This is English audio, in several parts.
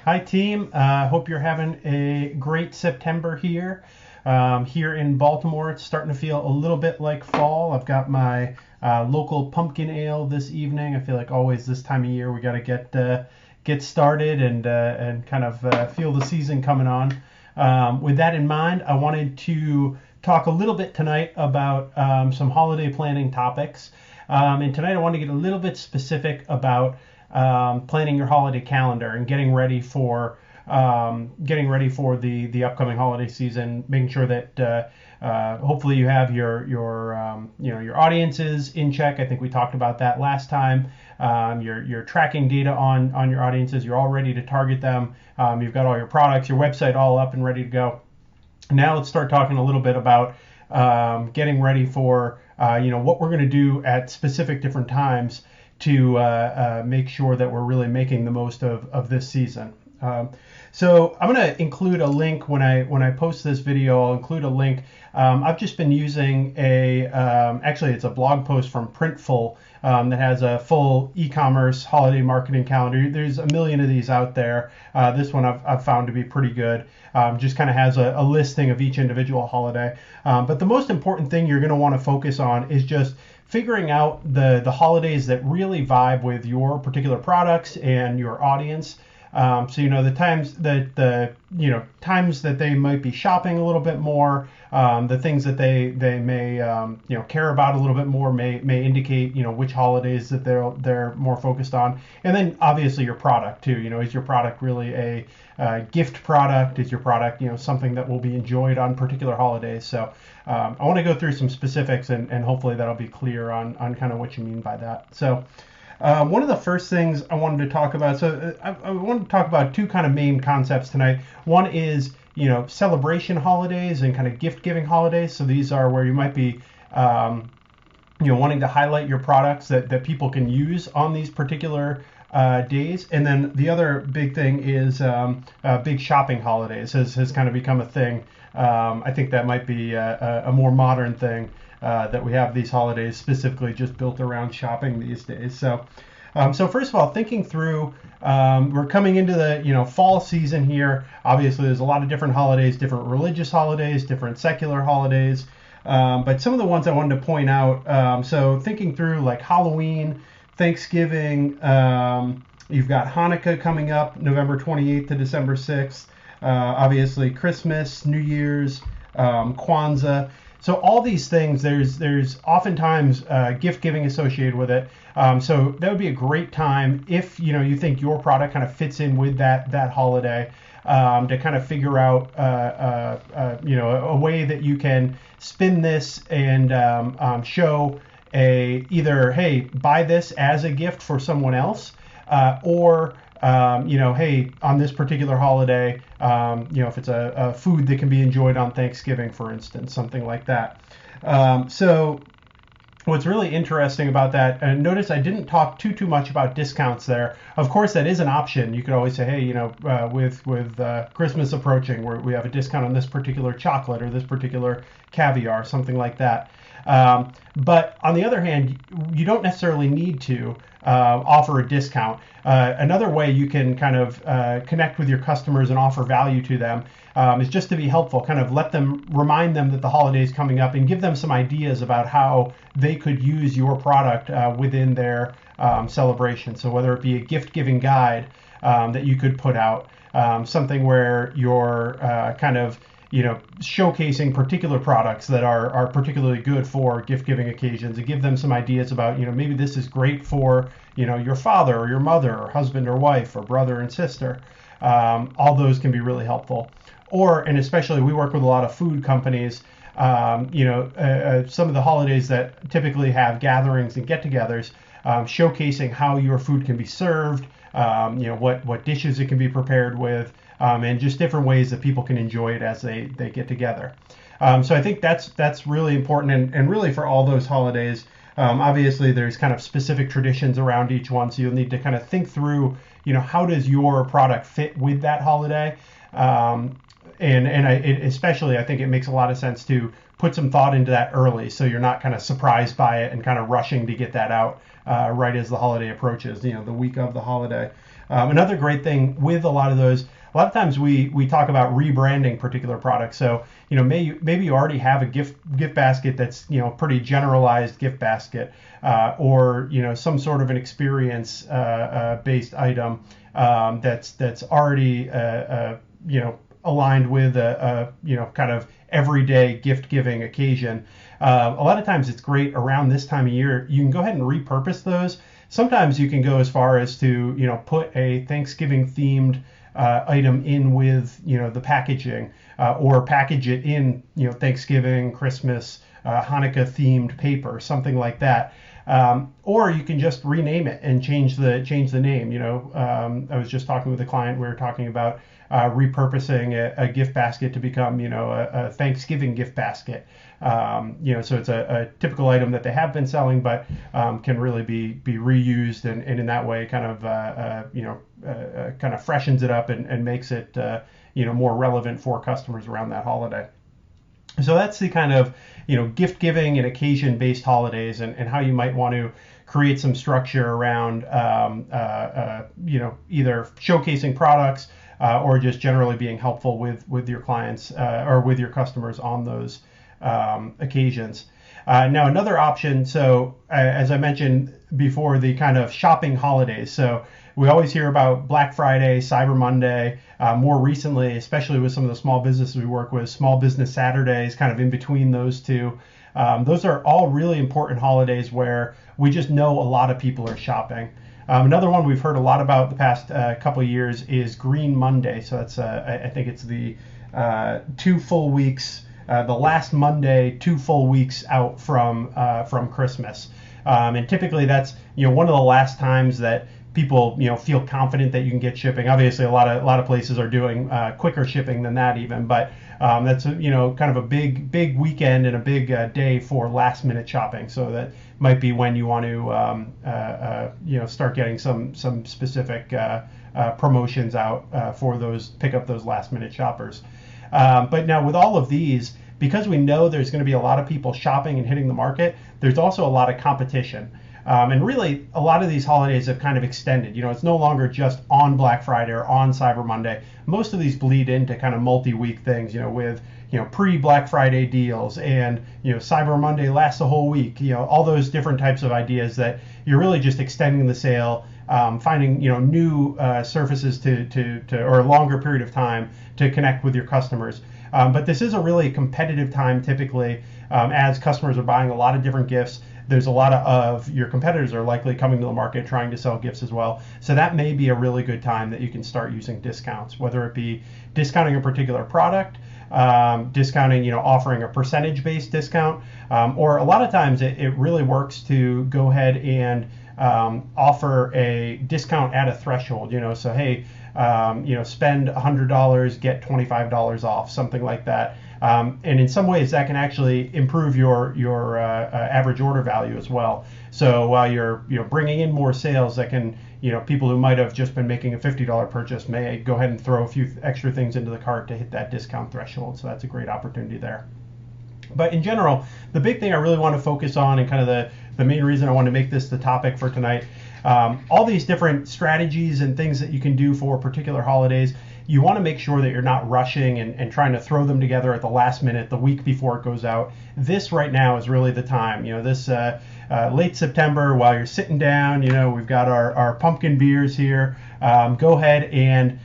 Hi, team. Hope you're having a great September here. Here in Baltimore, it's starting to feel a little bit like fall. I've got my local pumpkin ale this evening. I feel like always this time of year we got to get started and kind of feel the season coming on. With that in mind, I wanted to talk a little bit tonight about some holiday planning topics. And tonight I want to get a little bit specific about planning your holiday calendar and getting ready for the upcoming holiday season, making sure that hopefully you have your audiences in check. I think we talked about that last time. You're tracking data on your audiences. You're all ready to target them. You've got all your products, your website all up and ready to go. Now let's start talking a little bit about getting ready for what we're going to do at specific different times to make sure that we're really making the most of this season. So I'm going to include a link when I post this video. I'll include a link. I've just been using actually it's a blog post from Printful that has a full e-commerce holiday marketing calendar. There's a million of these out there. This one I've found to be pretty good. Just kind of has a listing of each individual holiday. But the most important thing you're going to want to focus on is just figuring out the holidays that really vibe with your particular products and your audience. So the times that they might be shopping a little bit more, the things that they may care about a little bit more may indicate which holidays that they're more focused on, and then obviously your product too. Is your product really a gift product? Is your product something that will be enjoyed on particular holidays? So I want to go through some specifics and hopefully that'll be clear on kind of what you mean by that. So. One of the first things I wanted to talk about, I wanted to talk about two kind of main concepts tonight. One is, celebration holidays and kind of gift-giving holidays. So these are where you might be, wanting to highlight your products that people can use on these particular days. And then the other big thing is big shopping holidays has kind of become a thing. I think that might be a more modern thing. That we have these holidays specifically just built around shopping these days. So first of all, thinking through, we're coming into the fall season here. Obviously, there's a lot of different holidays, different religious holidays, different secular holidays. But some of the ones I wanted to point out. So thinking through like Halloween, Thanksgiving, you've got Hanukkah coming up, November 28th to December 6th. Obviously, Christmas, New Year's, Kwanzaa. So all these things, there's oftentimes gift giving associated with it. So that would be a great time if you think your product kind of fits in with that holiday, to kind of figure out a way that you can spin this and show either, hey, buy this as a gift for someone else, or hey, on this particular holiday, if it's a food that can be enjoyed on Thanksgiving, for instance, something like that. So what's really interesting about that, and notice I didn't talk too much about discounts there. Of course, that is an option. You could always say, hey, with Christmas approaching, we have a discount on this particular chocolate or this particular caviar, something like that. But on the other hand, you don't necessarily need to offer a discount. Another way you can kind of connect with your customers and offer value to them is just to be helpful, kind of remind them that the holiday is coming up and give them some ideas about how they could use your product within their celebration. So whether it be a gift-giving guide that you could put out, something where you're kind of showcasing particular products that are particularly good for gift-giving occasions, and give them some ideas about, maybe this is great for, your father or your mother or husband or wife or brother and sister. All those can be really helpful. And especially we work with a lot of food companies, some of the holidays that typically have gatherings and get-togethers, showcasing how your food can be served, what dishes it can be prepared with, and just different ways that people can enjoy it as they get together. So I think that's really important, and really for all those holidays. Obviously, there's kind of specific traditions around each one, so you'll need to kind of think through, how does your product fit with that holiday? Especially, I think it makes a lot of sense to put some thought into that early, so you're not kind of surprised by it and kind of rushing to get that out right as the holiday approaches, the week of the holiday. Another great thing with a lot of those, a lot of times we talk about rebranding particular products. So, maybe you already have a gift basket that's, pretty generalized gift basket, or, some sort of an experience based item that's already, aligned with a kind of everyday gift giving occasion. A lot of times it's great around this time of year. You can go ahead and repurpose those. Sometimes you can go as far as to, put a Thanksgiving themed item in with, the packaging, or package it in, Thanksgiving, Christmas, Hanukkah themed paper, something like that. Or you can just rename it and change the name. I was just talking with a client. We were talking about repurposing a gift basket to become, a Thanksgiving gift basket. So it's a typical item that they have been selling, but can really be reused, and in that way kind of freshens it up and makes it more relevant for customers around that holiday. So that's the kind of gift giving and occasion based holidays, and how you might want to create some structure around either showcasing products or just generally being helpful with your clients or with your customers on those occasions. Now another option, so as I mentioned before, the kind of shopping holidays. So we always hear about Black Friday, Cyber Monday. More recently, especially with some of the small businesses we work with, Small Business Saturdays, kind of in between those two. Those are all really important holidays where we just know a lot of people are shopping. Another one we've heard a lot about the past couple of years is Green Monday. So that's I think it's the 2 full weeks, the last Monday, 2 full weeks out from Christmas, and typically that's one of the last times that people feel confident that you can get shipping. Obviously, a lot of places are doing quicker shipping than that even, but that's kind of a big weekend and a big day for last minute shopping. So that might be when you want to start getting some specific promotions out for those, pick up those last minute shoppers. But now with all of these, because we know there's going to be a lot of people shopping and hitting the market, there's also a lot of competition. And really, a lot of these holidays have kind of extended. It's no longer just on Black Friday or on Cyber Monday. Most of these bleed into kind of multi-week things, with pre-Black Friday deals, and Cyber Monday lasts a whole week. All those different types of ideas that you're really just extending the sale, finding new surfaces to or a longer period of time to connect with your customers. But this is a really competitive time typically, as customers are buying a lot of different gifts. There's a lot of your competitors are likely coming to the market trying to sell gifts as well. So that may be a really good time that you can start using discounts, whether it be discounting a particular product, discounting, offering a percentage-based discount, or a lot of times it really works to go ahead and offer a discount at a threshold. So hey, spend $100, get $25 off, something like that. And in some ways that can actually improve your average order value as well. So while you're bringing in more sales, that can people who might have just been making a $50 purchase may go ahead and throw a few extra things into the cart to hit that discount threshold. So that's a great opportunity there. But in general, the big thing I really want to focus on, and kind of the main reason I want to make this the topic for tonight, all these different strategies and things that you can do for particular holidays, you want to make sure that you're not rushing and trying to throw them together at the last minute, the week before it goes out. This right now is really the time. This late September, while you're sitting down, we've got our pumpkin beers here. Go ahead and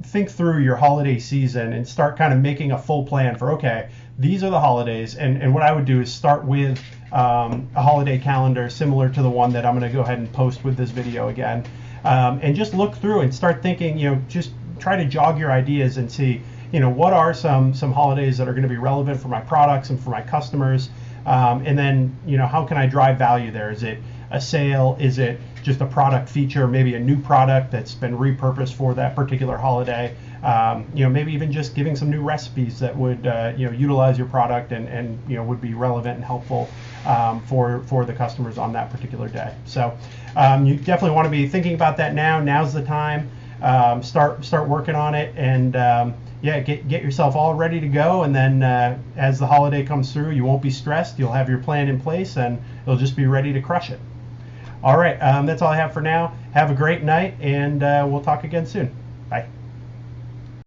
think through your holiday season and start kind of making a full plan for, okay, these are the holidays. And what I would do is start with a holiday calendar similar to the one that I'm going to go ahead and post with this video again. And just look through and start thinking, just try to jog your ideas and see, what are some holidays that are going to be relevant for my products and for my customers. And then, how can I drive value there? Is it a sale? Is it just a product feature, maybe a new product that's been repurposed for that particular holiday? Maybe even just giving some new recipes that would, utilize your product and would be relevant and helpful for the customers on that particular day. So you definitely want to be thinking about that now. Now's the time. Start working on it, and get yourself all ready to go. And then as the holiday comes through, you won't be stressed. You'll have your plan in place, and you'll just be ready to crush it. All right, that's all I have for now. Have a great night, and we'll talk again soon. Bye.